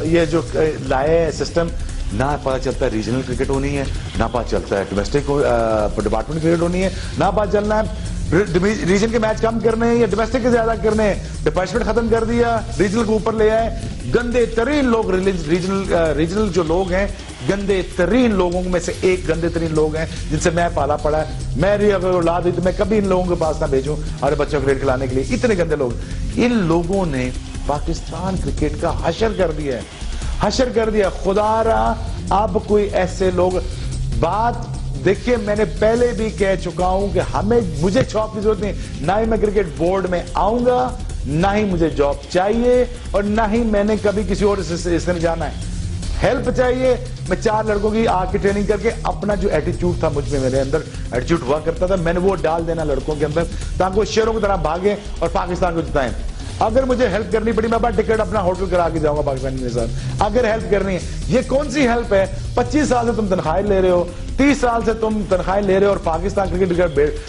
ये जो लाए सिस्टम, ना पता चलता है रीजनल क्रिकेट होनी है, ना पता चलता है डोमेस्टिक डिपार्टमेंट क्रिकेट होनी है, ना पता चलना है रीजन के मैच कम करने हैं या डोमेस्टिक के ज्यादा करने हैं। डिपार्टमेंट खत्म कर दिया, रीजनल को ऊपर ले आए। गंदे तरीन लोग रीजनल जो लोग हैं, गंदे तरीन लोगों में से एक गंदे तरीन लोग हैं जिनसे मैं पाला पड़ा है। मेरी अगर औलाद हुई तो मैं कभी इन लोगों के पास ना भेजूं अरे बच्चों को क्रिकेट खिलाने के लिए। इतने गंदे लोग, इन लोगों ने पाकिस्तान क्रिकेट का हशर कर दिया है, हशर कर दिया। खुदारा अब कोई ऐसे लोग बात देखिए, मैंने पहले भी कह चुका हूं कि मुझे जॉब की जरूरत नहीं, ना ही मैं क्रिकेट बोर्ड में आऊंगा, ना ही मुझे जॉब चाहिए और ना ही मैंने कभी किसी और इसमें जाना है। हेल्प चाहिए, मैं 4 लड़कों की आके ट्रेनिंग करके अपना जो एटीट्यूड था मुझ में, मेरे अंदर एटीट्यूड हुआ करता था, मैंने वो डाल देना लड़कों के अंदर ताकि वो शेरों की तरह भागे और पाकिस्तान को जिताएं। अगर मुझे हेल्प करनी पड़ी, मैं टिकट अपना होटल करा के जाऊंगा पाकिस्तान के साथ, अगर हेल्प करनी है। ये कौन सी हेल्प है? 25 साल से तुम तनख्वाहें ले रहे हो, 30 साल से तुम तनख्वाहें ले रहे हो और पाकिस्तान क्रिकेट का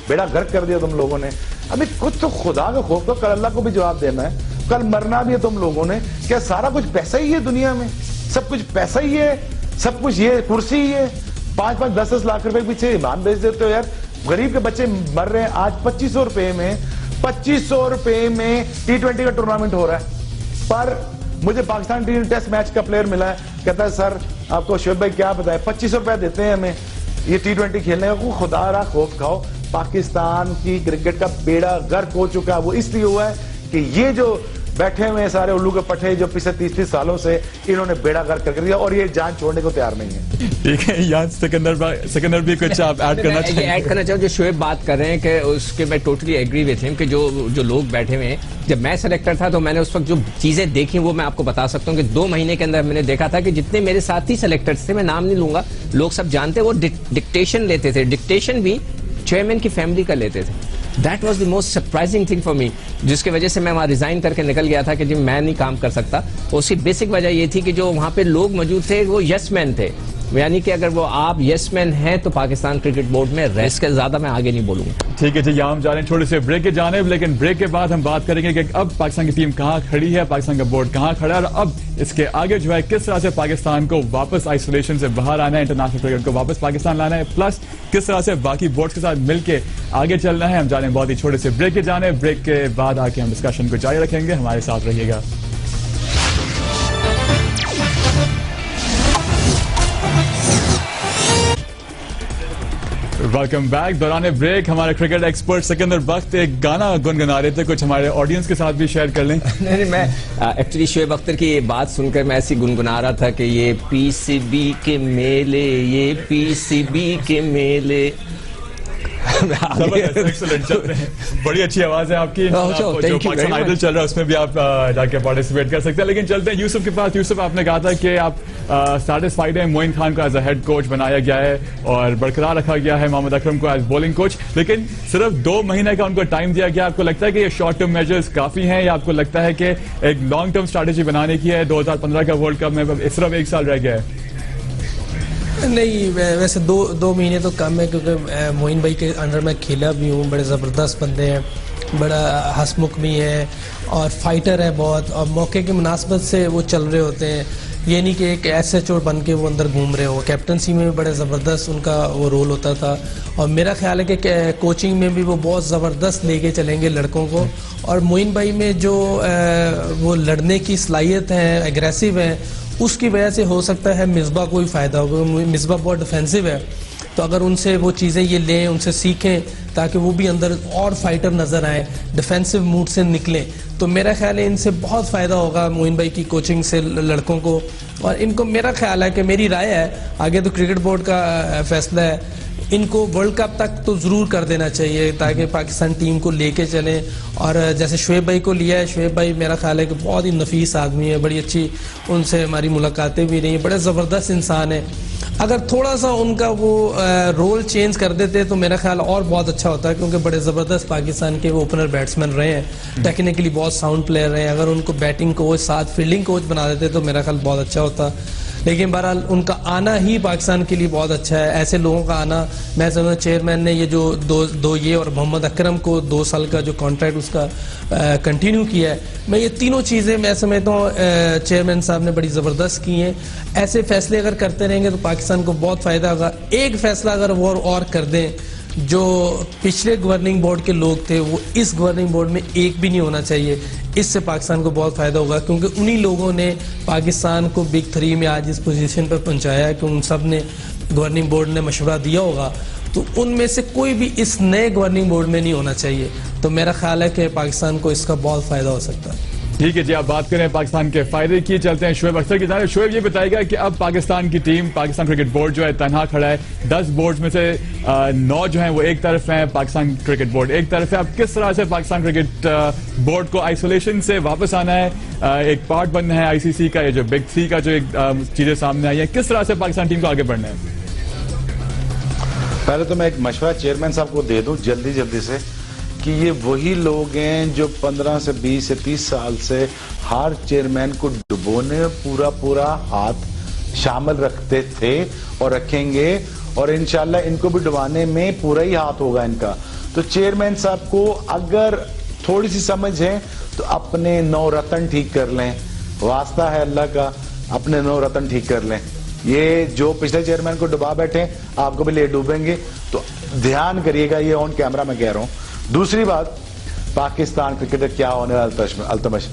बेड़ा गर्क कर दिया तुम लोगों ने। अभी कुछ तो खुदा का खौफ, तो कल अल्लाह को भी जवाब देना है, कल मरना भी है तुम लोगों ने। क्या सारा कुछ पैसा ही है दुनिया में? सब कुछ पैसा ही है, सब कुछ ये कुर्सी ही है? 5-5, 10-10 लाख रुपए पीछे ईमान बेच देते हो यार। गरीब के बच्चे मर रहे हैं। आज 2500 रुपए में T20 का टूर्नामेंट हो रहा है, पर मुझे पाकिस्तान टीम टेस्ट मैच का प्लेयर मिला है, कहता है सर आपको शोएब भाई क्या बताए, 2500 रुपए देते हैं हमें ये T20 खेलने का। खुदा रहा खौफ खाओ, पाकिस्तान की क्रिकेट का बेड़ा गर्क हो चुका है। वो इसलिए हुआ है कि ये जो बैठे हुए हैं सारे उल्लू के पट्टे, जो पिछले 30 सालों से इन्होंने बेड़ा गर्क कर दिया और ये जान छोड़ने को तैयार नहीं है। ठीक है, यहाँ सिकंदर भी कुछ आप ऐड करना चाहिए? ऐड करना चाहूँ, जो शोएब बात कर रहे हैं कि उसके मैं टोटली एग्री विथ हिम कि जो लोग बैठे हुए हैं। जब मैं सेलेक्टर था तो मैंने उस वक्त जो चीजें देखी वो मैं आपको बता सकता हूँ कि 2 महीने के अंदर मैंने देखा था कि जितने मेरे साथी सेलेक्टर्स थे, मैं नाम नहीं लूंगा, लोग सब जानते, वो डिक्टेशन लेते थे। डिक्टेशन भी चेयरमैन की फैमिली का लेते थे। That was the most surprising thing for me, जिसकी वजह से मैं वहां रिजाइन करके निकल गया था कि जी मैं नहीं काम कर सकता। उसकी बेसिक वजह ये थी कि जो वहां पे लोग मौजूद थे वो यस मैन थे, यानी कि अगर वो आप यस मैन हैं तो पाकिस्तान क्रिकेट बोर्ड में रेस्ट के ज्यादा मैं आगे नहीं बोलूंगा। ठीक है जी, यहाँ हम जा रहे हैं थोड़े से ब्रेक के जाने, लेकिन ब्रेक के बाद हम बात करेंगे कि अब पाकिस्तान की टीम कहाँ खड़ी है, पाकिस्तान का बोर्ड कहाँ खड़ा है और अब इसके आगे जो है किस तरह से पाकिस्तान को वापस आइसोलेशन से बाहर आना है, इंटरनेशनल क्रिकेट को वापस पाकिस्तान लाना है, प्लस किस तरह से बाकी बोर्ड के साथ मिलकर आगे चलना है। हम जा रहे हैं बहुत ही छोटे से ब्रेक के जाने, ब्रेक के बाद आके हम डिस्कशन को जारी रखेंगे। हमारे साथ रहिएगा। Welcome back. दौरान ब्रेक हमारे क्रिकेट एक्सपर्ट सिकंदर बख्त एक गाना गुनगुना रहे थे, कुछ हमारे ऑडियंस के साथ भी शेयर कर लें। नहीं, मैं एक्चुअली शोएब अख्तर की ये बात सुनकर मैं ऐसी गुनगुना रहा था कि ये पीसीबी के मेले, ये पीसीबी के मेले। एक्सीलेंट, चल रहे हैं, बड़ी अच्छी आवाज है आपकी। जो पाकिस्तान आइडल चल रहा है उसमें भी आप जाके पार्टिसिपेट कर सकते हैं। लेकिन चलते हैं यूसुफ के पास। यूसुफ, आपने कहा था कि आप सैटिस्फाइड हैं, मोइन खान को एज अ हेड कोच बनाया गया है और बरकरार रखा गया है मोहम्मद अकरम को एज बॉलिंग कोच, लेकिन सिर्फ 2 महीने का उनको टाइम दिया गया। आपको लगता है कि ये शॉर्ट टर्म मेजर्स काफी हैं या आपको लगता है कि एक लॉन्ग टर्म स्ट्रैटेजी बनाने की है? 2015 का वर्ल्ड कप में सिर्फ 1 साल रह गया है। नहीं, वैसे 2 महीने तो कम है, क्योंकि मोइन भाई के अंडर में खेला भी हूँ। बड़े ज़बरदस्त बंदे हैं, बड़ा हंसमुख भी है और फाइटर है बहुत, और मौके की मुनासबत से वो चल रहे होते हैं। ये नहीं कि एक SHO बन के वो अंदर घूम रहे हो। कैप्टनसी में भी बड़े ज़बरदस्त उनका वो रोल होता था और मेरा ख्याल है कि कोचिंग में भी वो बहुत ज़बरदस्त लेके चलेंगे लड़कों को। और मोइन भाई में जो वो लड़ने की सलाहियत है, एग्रेसिव है, उसकी वजह से हो सकता है मिसबा को ही फ़ायदा होगा। मिसबा बहुत डिफेंसिव है, तो अगर उनसे वो चीज़ें ये लें, उनसे सीखें ताकि वो भी अंदर और फाइटर नज़र आए, डिफेंसिव मूड से निकलें, तो मेरा ख्याल है इनसे बहुत फ़ायदा होगा मोइन भाई की कोचिंग से लड़कों को। और इनको मेरा ख्याल है कि मेरी राय है, आगे तो क्रिकेट बोर्ड का फैसला है, इनको वर्ल्ड कप तक तो ज़रूर कर देना चाहिए ताकि पाकिस्तान टीम को लेके चलें। और जैसे शोएब भाई को लिया है, शोएब भाई मेरा ख्याल है कि बहुत ही नफीस आदमी है, बड़ी अच्छी उनसे हमारी मुलाकातें भी रही हैं, बड़े ज़बरदस्त इंसान है। अगर थोड़ा सा उनका वो रोल चेंज कर देते तो मेरा ख्याल और बहुत अच्छा होता है, क्योंकि बड़े ज़बरदस्त पाकिस्तान के वो ओपनर बैट्समैन रहे हैं, टेक्निकली बहुत साउंड प्लेयर रहे हैं। अगर उनको बैटिंग कोच साथ फील्डिंग कोच बना देते तो मेरा ख्याल बहुत अच्छा होता। लेकिन बहरहाल उनका आना ही पाकिस्तान के लिए बहुत अच्छा है। ऐसे लोगों का आना, मैं समझता हूं चेयरमैन ने ये जो दो ये और मोहम्मद अकरम को 2 साल का जो कॉन्ट्रैक्ट उसका कंटिन्यू किया है, मैं ये तीनों चीज़ें मैं समझता हूँ चेयरमैन साहब ने बड़ी ज़बरदस्त की हैं। ऐसे फैसले अगर करते रहेंगे तो पाकिस्तान को बहुत फ़ायदा होगा। एक फैसला अगर वो और कर दें, जो पिछले गवर्निंग बोर्ड के लोग थे वो इस गवर्निंग बोर्ड में एक भी नहीं होना चाहिए, इससे पाकिस्तान को बहुत फायदा होगा, क्योंकि उन्हीं लोगों ने पाकिस्तान को बिग 3 में आज इस पोजीशन पर पहुंचाया है कि उन सब ने गवर्निंग बोर्ड ने मशवरा दिया होगा, तो उनमें से कोई भी इस नए गवर्निंग बोर्ड में नहीं होना चाहिए। तो मेरा ख्याल है कि पाकिस्तान को इसका बहुत फायदा हो सकता है। ठीक है जी, आप बात करें पाकिस्तान के फायदे की, चलते हैं शोएब अख्तर की तरफ। शोएब ये बताएगा कि अब पाकिस्तान की टीम, पाकिस्तान क्रिकेट बोर्ड जो है तनहा खड़ा है। 10 बोर्ड में से 9 जो हैं वो एक तरफ हैं, पाकिस्तान क्रिकेट बोर्ड एक तरफ है। अब किस तरह से पाकिस्तान क्रिकेट बोर्ड को आइसोलेशन से वापस आना है, एक पार्ट बनना है ICC का, ये जो बिग 3 का जो एक चीजें सामने आई है, किस तरह से पाकिस्तान टीम को आगे बढ़ना है? पहले तो मैं एक मशवरा चेयरमैन साहब को दे दूं जल्दी से कि ये वही लोग हैं जो 15 से 20 से 30 साल से हर चेयरमैन को डुबोने पूरा हाथ शामिल रखते थे और रखेंगे, और इंशाल्लाह इनको भी डुबाने में पूरा ही हाथ होगा इनका। तो चेयरमैन साहब को अगर थोड़ी सी समझ है तो अपने 9 रतन ठीक कर लें, वास्ता है अल्लाह का, अपने 9 रतन ठीक कर लें। ये जो पिछले चेयरमैन को डुबा बैठे आपको भी ले डूबेंगे, तो ध्यान करिएगा, ये ऑन कैमरा मैं कह रहा हूं। दूसरी बात, पाकिस्तान क्रिकेटर क्या होने वाला Altamash,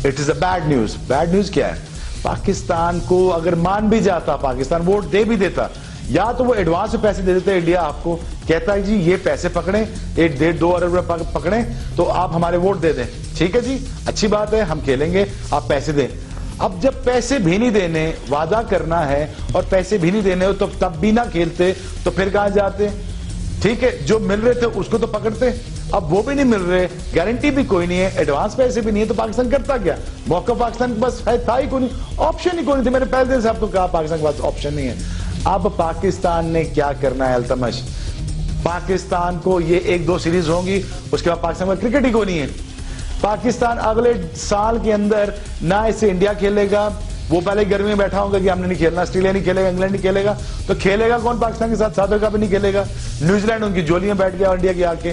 it is a bad news. Bad news क्या है? पाकिस्तान को अगर मान भी जाता, पाकिस्तान वोट दे भी देता, या तो वो एडवांस में पैसे दे देते इंडिया आपको, कहता है जी ये पैसे पकड़े, 1-1.5-2 अरब रुपए पकड़े तो आप हमारे वोट दे दें, ठीक है जी, अच्छी बात है, हम खेलेंगे, आप पैसे दें। अब जब पैसे भी नहीं देने, वादा करना है और पैसे भी नहीं देने हो, तो तब भी ना खेलते तो फिर कहां जाते? ठीक है, जो मिल रहे थे उसको तो पकड़ते, अब वो भी नहीं मिल रहे, गारंटी भी कोई नहीं है, एडवांस पैसे भी नहीं है, तो पाकिस्तान करता क्या? मौका पाकिस्तान के पास था ही कोई नहीं, ऑप्शन ही कोई नहीं थे। मैंने पहले दिन से आपको कहा पाकिस्तान के पास ऑप्शन नहीं है। अब पाकिस्तान ने क्या करना है अल्तमश, पाकिस्तान को ये 1-2 सीरीज होंगी, उसके बाद पाकिस्तान में क्रिकेट ही कोई नहीं है। पाकिस्तान अगले साल के अंदर ना इसे इंडिया खेलेगा, वो पहले गर्मी में बैठा होगा कि हमने नहीं खेलना, ऑस्ट्रेलिया नहीं खेलेगा, इंग्लैंड नहीं खेलेगा, तो खेलेगा कौन पाकिस्तान के साथ? साउथ अफ्रीका भी नहीं खेलेगा, न्यूजीलैंड उनकी जोली में बैठ गया इंडिया के आके।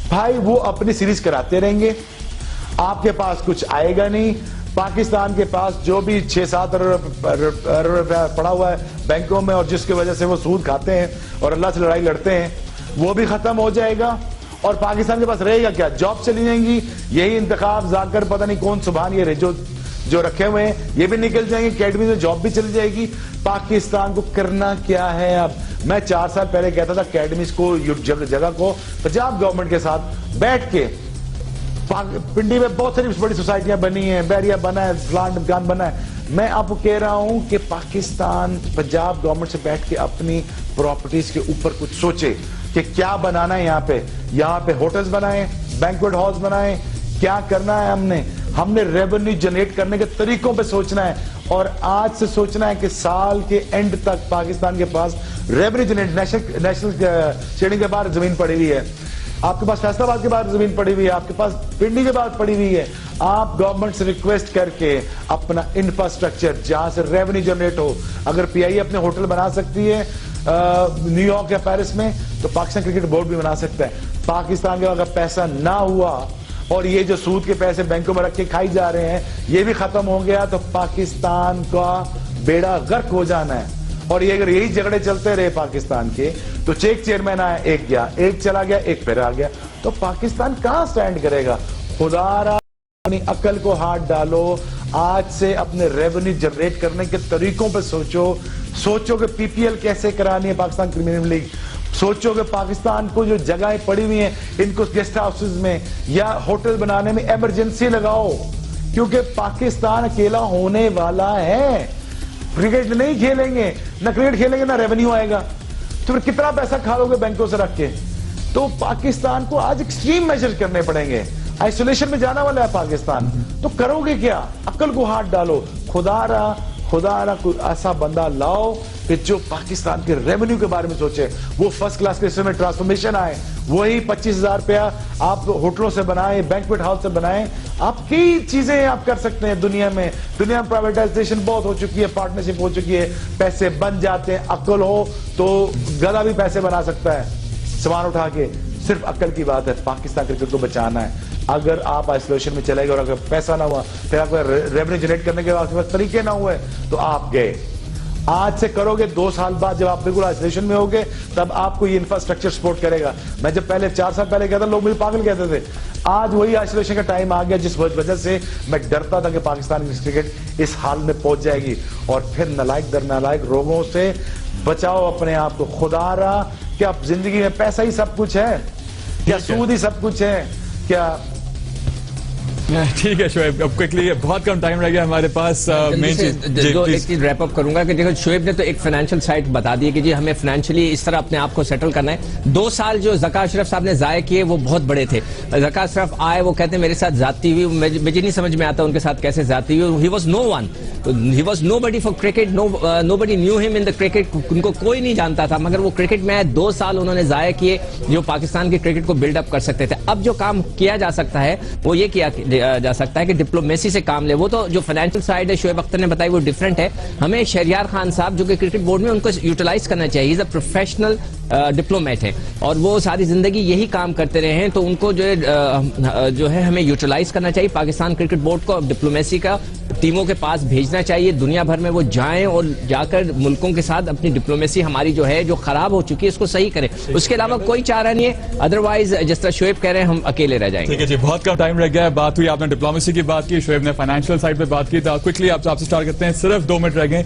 भाई वो अपनी सीरीज कराते रहेंगे, आपके पास कुछ आएगा नहीं। पाकिस्तान के पास जो भी 6-7 अरब रुपया पड़ा हुआ है बैंकों में, और जिसकी वजह से वो सूद खाते हैं और अल्लाह से लड़ाई लड़ते हैं, वो भी खत्म हो जाएगा। और पाकिस्तान के पास रहेगा क्या? जॉब चली जाएंगी, यही इंतखाब जाकर पता नहीं कौन सुबहान ये जो रखे हुए हैं ये भी निकल जाएंगे, अकेडमी में जॉब भी चली जाएगी। पाकिस्तान को करना क्या है? अब मैं 4 साल पहले कहता था अकेडमीज को, जगह को पंजाब गवर्नमेंट के साथ बैठ के, पिंडी में बहुत सारी बड़ी सोसाइटियां बनी हैं, बैरिया बना है, फलान ढमकान बना है। मैं आपको कह रहा हूं कि पाकिस्तान पंजाब गवर्नमेंट से बैठ के अपनी प्रॉपर्टीज के ऊपर कुछ सोचे कि क्या बनाना है। यहाँ पे होटल्स बनाए, बैंक्वेट हॉल्स बनाए, क्या करना है? हमने रेवेन्यू जनरेट करने के तरीकों पे सोचना है, और आज से सोचना है कि साल के एंड तक पाकिस्तान के पास रेवेन्यू जनरेट, नेशनल स्टेडियम के बाहर जमीन पड़ी हुई है, आपके पास फैसलाबाद के बाहर जमीन पड़ी हुई है, आपके पास पिंडी के बाहर पड़ी हुई है। आप गवर्नमेंट से रिक्वेस्ट करके अपना इंफ्रास्ट्रक्चर जहां से रेवेन्यू जनरेट हो, अगर PIA अपने होटल बना सकती है न्यूयॉर्क या पेरिस में, तो पाकिस्तान क्रिकेट बोर्ड भी बना सकता है। पाकिस्तान के अगर पैसा ना हुआ और ये जो सूद के पैसे बैंकों में रख के खाई जा रहे हैं, ये भी खत्म हो गया, तो पाकिस्तान का बेड़ा गर्क हो जाना है। और ये अगर यही झगड़े चलते रहे पाकिस्तान के, तो एक चेयरमैन आया, एक गया, एक चला गया, एक फिर आ गया, तो पाकिस्तान कहां स्टैंड करेगा? खुदारा अपनी अकल को हाथ डालो, आज से अपने रेवेन्यू जनरेट करने के तरीकों पर सोचो कि PPL कैसे करानी है पाकिस्तान प्रीमियर लीग, सोचो कि पाकिस्तान को जो जगहें पड़ी हुई हैं इनको गेस्ट हाउसेज में या होटल बनाने में इमरजेंसी लगाओ, क्योंकि पाकिस्तान अकेला होने वाला है। क्रिकेट नहीं खेलेंगे, ना क्रिकेट खेलेंगे ना रेवेन्यू आएगा, तो फिर कितना पैसा खा लोगे बैंकों से रख के? तो पाकिस्तान को आज एक्सट्रीम मेजर करने पड़ेंगे, आइसोलेशन में जाना वाला है पाकिस्तान, तो करोगे क्या? अक्ल को हाथ डालो, खुदारा खुदा ना कोई ऐसा बंदा लाओ कि जो पाकिस्तान के रेवेन्यू के बारे में सोचे, वो फर्स्ट क्लास के में ट्रांसफॉर्मेशन आए। वही 25,000 रुपया आप होटलों से बनाएं, बैंक्वेट हॉल से बनाएं, आप कई चीजें आप कर सकते हैं। दुनिया में प्राइवेटाइजेशन बहुत हो चुकी है, पार्टनरशिप हो चुकी है, पैसे बन जाते हैं। अक्ल हो तो गधा भी पैसे बना सकता है सामान उठा के, सिर्फ अक्ल की बात है। पाकिस्तान क्रिकेट को बचाना है। अगर आप आइसोलेशन में चले गए और अगर पैसा ना हुआ, फिर आपको रेवेन्यू जनरेट करने के आपके पास तरीके ना हुए, तो आप गए। आज से करोगे, 2 साल बाद जब आप बिल्कुल आइसोलेशन में होगे, तब आपको ये इंफ्रास्ट्रक्चर सपोर्ट करेगा। मैं जब पहले 4 साल पहले कहता, लोग मुझे पागल कहते थे। आज वही आइसोलेशन का टाइम आ गया जिस वजह से मैं डरता था कि पाकिस्तान की क्रिकेट इस हाल में पहुंच जाएगी। और फिर नालायक दर नालायक रोगों से बचाओ अपने आप को। खुदारा क्या जिंदगी में पैसा ही सब कुछ है? क्या सूद ही सब कुछ है? क्या ठीक है शोएब, अब क्विकली, बहुत कम टाइम रह गया हमारे पास। मेन चीज एक चीज रैप अप करूंगा कि देखो, शोएब ने तो एक फाइनेंशियल साइड बता दी कि जी हमें फाइनेंशियली इस तरह अपने आप को सेटल करना है। 2 साल जो ज़का अशरफ साहब ने जाया किए वो बहुत बड़े थे। ज़का अशरफ आए, वो कहते हैं मेरे साथ जाती हुई, मुझे नहीं समझ में आता उनके साथ कैसे जाती हुई। He was no one, he was nobody for cricket, nobody knew him in the cricket. उनको कोई नहीं जानता था, मगर वो क्रिकेट में 2 साल उन्होंने जाया किए जो पाकिस्तान की क्रिकेट को बिल्डअप कर सकते थे। अब जो काम किया जा सकता है वो ये किया जा सकता है कि डिप्लोमेसी से काम ले। वो तो जो फाइनेंशियल साइड है शोएब अख्तर ने बताई वो डिफरेंट है। हमें शहरियार खान साहब जो कि क्रिकेट बोर्ड में, उनको यूटिलाइज करना चाहिए। इज अ प्रोफेशनल डिप्लोमेट है और वो सारी जिंदगी यही काम करते रहे हैं, तो उनको जो है हमें यूटिलाइज करना चाहिए। पाकिस्तान क्रिकेट बोर्ड को डिप्लोमेसी का टीमों के पास भेजना चाहिए, दुनिया भर में वो जाएं और जाकर मुल्कों के साथ अपनी डिप्लोमेसी हमारी जो है, जो खराब हो चुकी है, इसको सही करें। उसके अलावा कोई चारा नहीं है, अदरवाइज जिस तरह शोएब कह रहे हैं हम अकेले रह जाएंगे। ठीक है जी, बहुत कम टाइम रह गया है। बात हुई, आपने डिप्लोमेसी की बात की, शोएब ने फाइनेंशियल साइड पे बात की। तो क्विकली आपसे स्टार्ट करते हैं, सिर्फ 2 मिनट रह गए।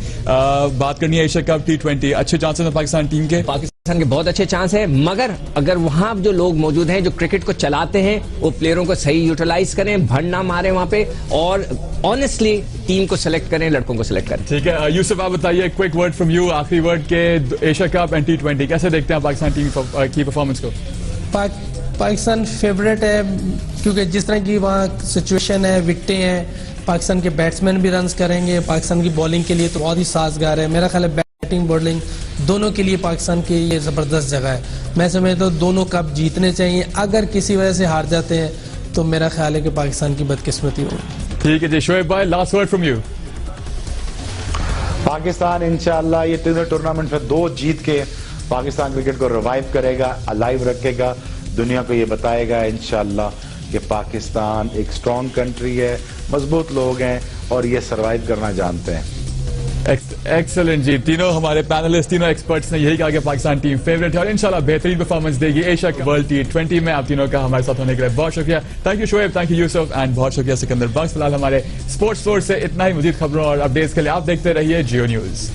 बात करनी है एशिया कप T20, अच्छे चांसेस हैं पाकिस्तान टीम के? पाकिस्तान के बहुत अच्छे चांस है, मगर अगर वहां जो लोग मौजूद हैं जो क्रिकेट को चलाते हैं, वो प्लेयरों को सही यूटिलाइज करें, भड़ ना मारे वहां पे, और ऑनेस्टली टीम को सिलेक्ट करें, लड़कों को सिलेक्ट करें। ठीक है यूसुफ, आप बताइए, क्विक वर्ड फ्रॉम यू, आखिरी वर्ड के एशिया कप एंड T20 कैसे देखते हैं पाकिस्तान टीम की परफॉर्मेंस को? पाकिस्तान फेवरेट है क्योंकि जिस तरह की वहाँ सिचुएशन है, विकेटें हैं, पाकिस्तान के बैट्समैन भी रन्स करेंगे। पाकिस्तान की बॉलिंग के लिए तो बहुत ही साजगार है। मेरा ख्याल है बैटिंग बॉलिंग दोनों के लिए पाकिस्तान की ये जबरदस्त जगह है। मैं समझता हूँ दोनों कप जीतने चाहिए। अगर किसी वजह से हार जाते हैं तो मेरा ख्याल है कि पाकिस्तान की बदकिस्मती होगी। ठीक है जी, शोएब भाई, last word from you. Pakistan इंशाल्लाह ये तीनों टूर्नामेंट में 2 जीत के पाकिस्तान क्रिकेट को रिवाइव करेगा, अलाइव रखेगा, दुनिया को ये बताएगा इंशाल्लाह कि पाकिस्तान एक स्ट्रॉन्ग कंट्री है, मजबूत लोग हैं और ये सर्वाइव करना जानते हैं। एक्सेलेंट जी, तीनों हमारे पैनलिस्ट, तीनों एक्सपर्ट्स ने यही कहा कि पाकिस्तान टीम फेवरेट है और इंशाल्लाह बेहतरीन परफॉर्मेंस देगी एशिया वर्ल्ड T20 में। आप तीनों का हमारे साथ होने के लिए बहुत शुक्रिया। Thank you Shoaib, thank you Yusuf and बहुत शुक्रिया सिकंदर बख्श। फिलहाल हमारे स्पोर्ट्स सोर्स से इतना ही। मजीद खबरों और अपडेट्स के लिए आप देखते रहिए जियो न्यूज।